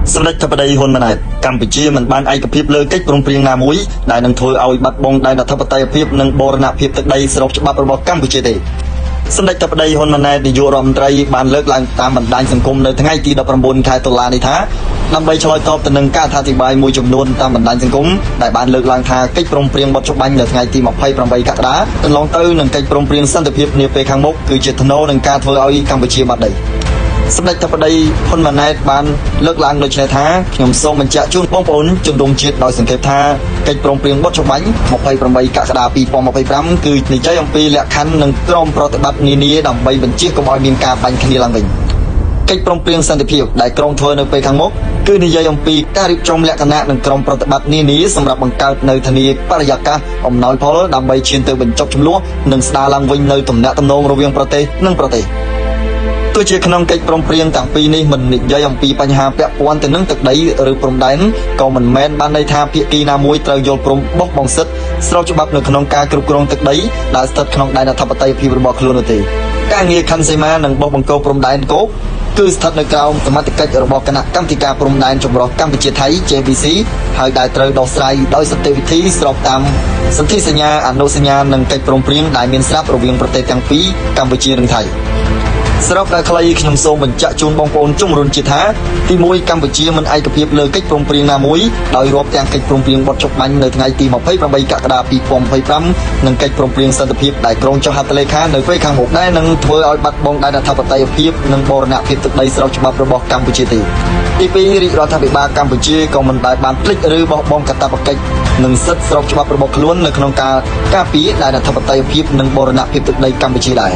សម្ដេចធិបតីហ៊ុនម៉ាណែតកម្ពុជាមិនបានឯកភាពលើកិច្ចព្រមព្រៀងណាមួយដែលនឹងធ្វើឲ្យបាត់បង់ដែនអធិបតេយ្យភាពនិងបូរណភាពទឹកដីស្របច្បាប់របស់កម្ពុជាទេសម្ដេចធិបតីហ៊ុនម៉ាណែតនាយករដ្ឋមន្ត្រីបានលើកឡើងតាមបណ្ដាញសង្គមនៅថ្ងៃទី19ខែតុលានេះថាដើម្បីឆ្លើយតបទៅនឹងការអធិប្បាយមួយចំនួនតាមបណ្ដាញសង្គមដែលបានលើកឡើងថាកិច្ចព្រមព្រៀងបទច្បាញ់នៅថ្ងៃទី28កក្កដាកន្លងទៅនឹងកិច្ចព្រមព្រៀងសន្តិភាពនាពេលខាងមុខគឺជាថ្នូរនឹងការធ្វើឲ្យកម្ពុជាបាត់ដីសម្ដេចធិបតីហ៊ុនម៉ាណែតបានលើកឡើងដូចនេះថាខ្ញុំសូមបញ្ជាក់ជូនបងប្អូនជនរួមជាតិដោយសង្កេតថាកិច្ចព្រមព្រៀងបទច្បាញ់28កក្កដា2025គឺនិយាយអំពីលក្ខខណ្ឌនិងក្រមប្រតិបត្តិនានាដើម្បីបញ្ជាកុំឲ្យមានការបាញ់គ្នាឡើងវិញកិច្ចព្រមព្រៀងសន្តិភាពដែលក្រុងធ្វើនៅពេលខាងមុខគឺនិយាយអំពីការរៀបចំលក្ខណៈនិងក្រមប្រតិបត្តិនានាសម្រាប់បង្កើតនៅធានាបរិយាកាសអំណោយផលដើម្បីឈានទៅបញ្ចប់ចំនួននិងស្ដារឡើងវិញនៅទំនាក់ទំនងរវាងប្រទេសនិងប្រទេសទោះជាក្នុងកិច្ចព្រមព្រៀងទាំងពីរនេះមិននិយាយអំពីបញ្ហាពាក់ព័ន្ធទៅនឹងទឹកដីឬព្រំដែនក៏មិនមែនបានន័យថាភាគីណាមួយត្រូវយល់ព្រមបោះបង់សិទ្ធិស្របច្បាប់នៅក្នុងការគ្រប់គ្រងទឹកដីដែលស្ថិតក្នុងដែនអធិបតេយ្យភាពរបស់ខ្លួននោះទេការងារខណ្ឌសីមានិងបោះបង្គោលព្រំដែនគោកគឺស្ថិតនៅក្រោមសមត្ថកិច្ចរបស់គណៈកម្មាធិការព្រំដែនចម្រុះកម្ពុជាថៃ JVC ហើយដែលត្រូវដោះស្រាយដោយសន្តិវិធីស្របតាមសន្ធិសញ្ញាអនុសញ្ញានិងកិច្ចព្រមព្រៀងដែលមានស្រាប់រវាងប្រទេសទាំងពីរកម្ពុជានិងថៃសរុបដល់ខ្លីខ្ញុំសូមបញ្ជាក់ជូនបងប្អូនជំរុញជាថាទី1កម្ពុជាមិនឯកភាពលើកិច្ចព្រមព្រៀងណាមួយដោយរាប់ទាំងកិច្ចព្រមព្រៀងបទច្បាញ់នៅថ្ងៃទី28កក្កដា2025និងកិច្ចព្រមព្រៀងសន្តិភាពដែលក្រុងចុះហត្ថលេខានៅពេលខាងមុខដែលនឹងធ្វើឲ្យបាត់បង់ដែនអធិបតេយ្យភាពនិងបូរណភាពទឹកដីស្របច្បាប់របស់កម្ពុជាទេទី2រាជរដ្ឋាភិបាលកម្ពុជាក៏មិនដែលបានភ្លេចឬបោះបង់កាតព្វកិច្ចនិងសិទ្ធិស្របច្បាប់របស់ខ្លួននៅក្នុងការការពារដែនអធិបតេយ្យភាពនិងបូរណភាពទឹកដីកម្ពុជាដែរ